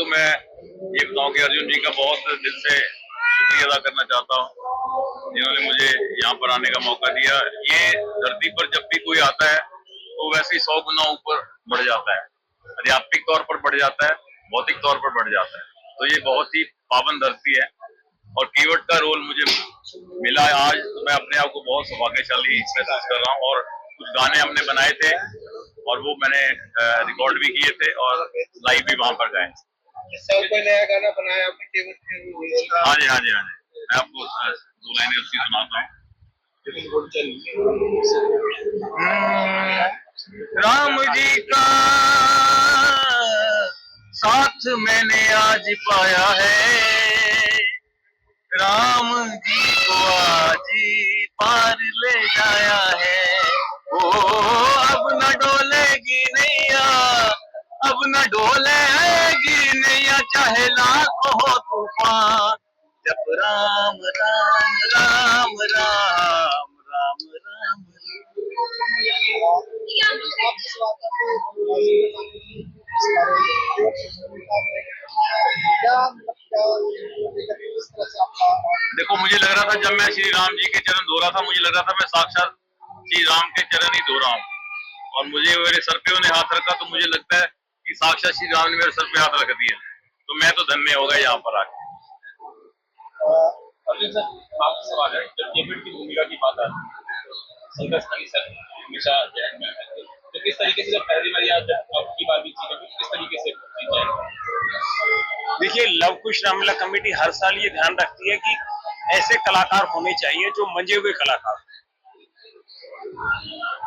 मैं ये बताऊं कि अर्जुन जी का बहुत दिल से शुक्रिया अदा करना चाहता हूँ जिन्होंने मुझे यहाँ पर आने का मौका दिया। ये धरती पर जब भी कोई आता है तो वैसे ही 100 गुना ऊपर बढ़ जाता है, आध्यात्मिक तौर पर बढ़ जाता है, भौतिक तौर पर बढ़ जाता है। तो ये बहुत ही पावन धरती है और केवट का रोल मुझे मिला आज, तो मैं अपने आप को बहुत सौभाग्यशाली महसूस कर रहा हूँ। और कुछ गाने हमने बनाए थे और वो मैंने रिकॉर्ड भी किए थे और लाइव भी वहां पर गाए। कोई नया गाना बनाया आपने केवट के? हाँ जी, हाँ जी, हाँ जी, मैं आपको 2 लाइनें उसकी सुनाता हूँ। राम जी का साथ मैंने आज पाया है, राम जी को आज पार ले जाया है। ओ अब न डोलेगी नैया, अब न डोलेगी नैया, चाहे लाख हो तूफान, जब राम राम राम राम राम राम। देखो, मुझे लग रहा था जब मैं श्री राम जी के चरण धो रहा था, मुझे लग रहा था मैं साक्षात श्री राम के चरण ही धो रहा हूँ। और मुझे मेरे सर पे उन्हें हाथ रखा तो मुझे लगता है कि साक्षात श्री राम ने मेरे सर पे हाथ रख दिया। तो मैं तो धन्य होगा यहाँ पर आके। अर्जुन सर, आपसे सवाल है, जब केवट की भूमिका की बात आती है, संघर्षकारी सर हमेशा जहन में रहते हैं, तो किस तरीके से जब पहली बार या जब आपकी बात भी चीजें किस तरीके से देखिए, लव कुश रामलीला कमेटी हर साल ये ध्यान रखती है कि ऐसे कलाकार होने चाहिए जो मंजे हुए कलाकार।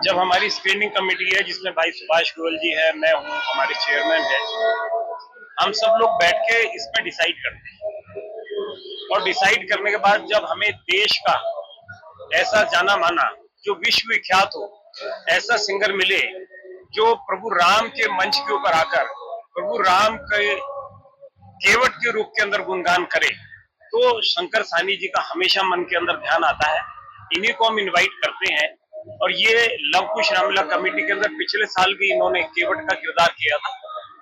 जब हमारी स्क्रीनिंग कमेटी है जिसमें भाई सुभाष गोयल जी है, मैं हूँ, हमारे चेयरमैन है, हम सब लोग बैठ के इसमें डिसाइड करते हैं। और डिसाइड करने के बाद जब हमें देश का ऐसा जाना माना जो विश्व विख्यात हो, ऐसा सिंगर मिले जो प्रभु राम के मंच के ऊपर आकर प्रभु राम के केवट के रूप के अंदर गुणगान करे, तो शंकर साहनी जी का हमेशा मन के अंदर ध्यान आता है। इन्हीं को हम इनवाइट करते हैं। और ये लव कुश रामलीला कमेटी के अंदर पिछले साल भी इन्होंने केवट का किरदार किया था।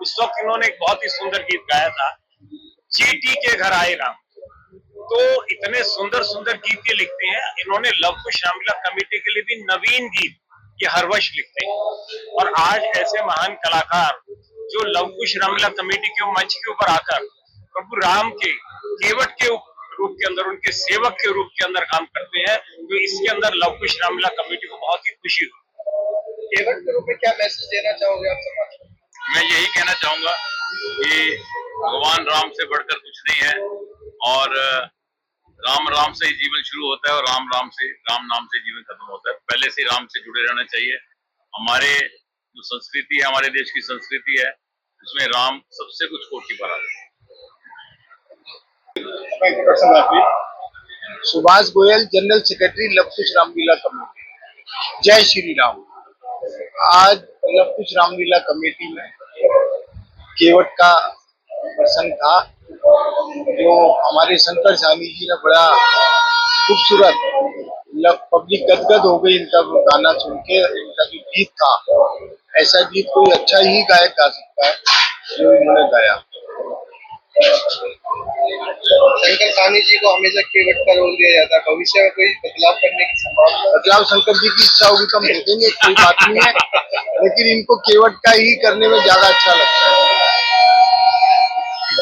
उस वक्त इन्होंने एक बहुत ही सुंदर गीत गाया था, चींटी के घर आए राम। तो इतने सुंदर सुंदर गीत ये लिखते हैं। इन्होंने लव कुश रामलीला कमेटी के लिए भी नवीन गीत ये हर वर्ष लिखते हैं। और आज ऐसे महान कलाकार जो लव कुश रामलीला कमेटी के मंच के ऊपर आकर प्रभु राम के केवट के रूप के अंदर, उनके सेवक के रूप के अंदर काम करते हैं, तो इसके अंदर लव कुश रामलीला कमेटी को बहुत ही खुशी हुई। केवट के रूप में क्या मैसेज देना चाहोगे आप समाज को? मैं यही कहना चाहूंगा कि भगवान राम से बढ़कर कुछ नहीं है और राम राम से ही जीवन शुरू होता है और राम राम से, राम नाम से जीवन खत्म होता है। पहले से राम से जुड़े रहना चाहिए। हमारे जो संस्कृति है, हमारे देश की संस्कृति है, उसमें राम सबसे कुछ कोटि पर आता है। Subhash Goyal, general secretary Lav Kush Ramlila committee. जय श्री राम। आज लव कुश रामलीला कमेटी में केवट का प्रसंग था, जो हमारे शंकर साहनी जी ने बड़ा खूबसूरत, पब्लिक गदगद हो गई इनका गाना सुन के। इनका जो गीत था, ऐसा गीत कोई अच्छा ही गायक गा सकता है जो इन्होंने गाया। शंकर साहनी जी को हमेशा केवट का रोल दिया जाता है, भविष्य में कोई बदलाव करने की संभावना? बदलाव शंकर जी की इच्छा होगी तो हम देखेंगे, कोई बात नहीं है, लेकिन इनको केवट का ही करने में ज्यादा अच्छा लगता है।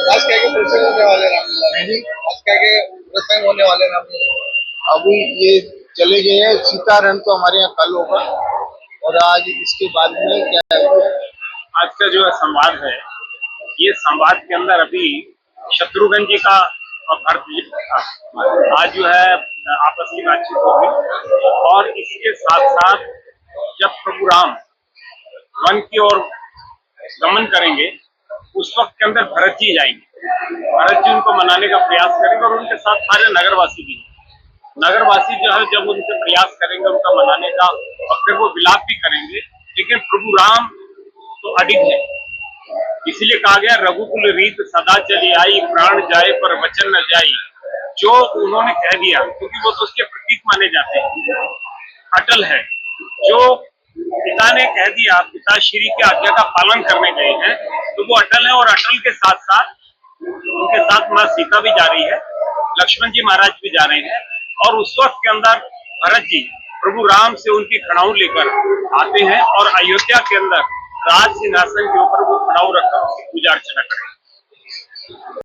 आज क्या प्रसंग होने वाले रामलीला? आज क्या प्रसंग होने वाले रामलीला? अभी ये चले गए हैं, सीतारन तो हमारे यहाँ कल होगा और आज इसके बाद में क्या है, आज का जो संवाद है, ये संवाद के अंदर अभी शत्रुघ्न जी का और भरत जी का आज जो है आपस की बातचीत होगी। और इसके साथ साथ जब प्रभु राम वन की ओर गमन करेंगे, उस वक्त के अंदर भरत जी जाएंगे। भरत जी उनको मनाने का प्रयास करेंगे और उनके साथ सारे नगरवासी भी। नगरवासी जो है जब उनसे प्रयास करेंगे उनका मनाने का, और फिर वो विलाप भी करेंगे, लेकिन प्रभु राम तो अडिग है। इसलिए कहा गया, रघुकुल रीत सदा चली आई, प्राण जाए पर वचन न जाई। जो उन्होंने कह दिया, क्योंकि वो तो उसके प्रतीक माने जाते हैं, अटल है। जो पिता ने कह दिया, पिताश्री की आज्ञा का पालन करने गए हैं, तो वो अटल है। और अटल के साथ साथ उनके साथ माँ सीता भी जा रही है, लक्ष्मण जी महाराज भी जा रहे हैं, और उस वक्त के अंदर भरत जी प्रभु राम से उनकी खड़ाऊ लेकर आते हैं और अयोध्या के अंदर राज सिंहासन के ऊपर वो खड़ाऊ रखकर उसकी पूजा अर्चना करें।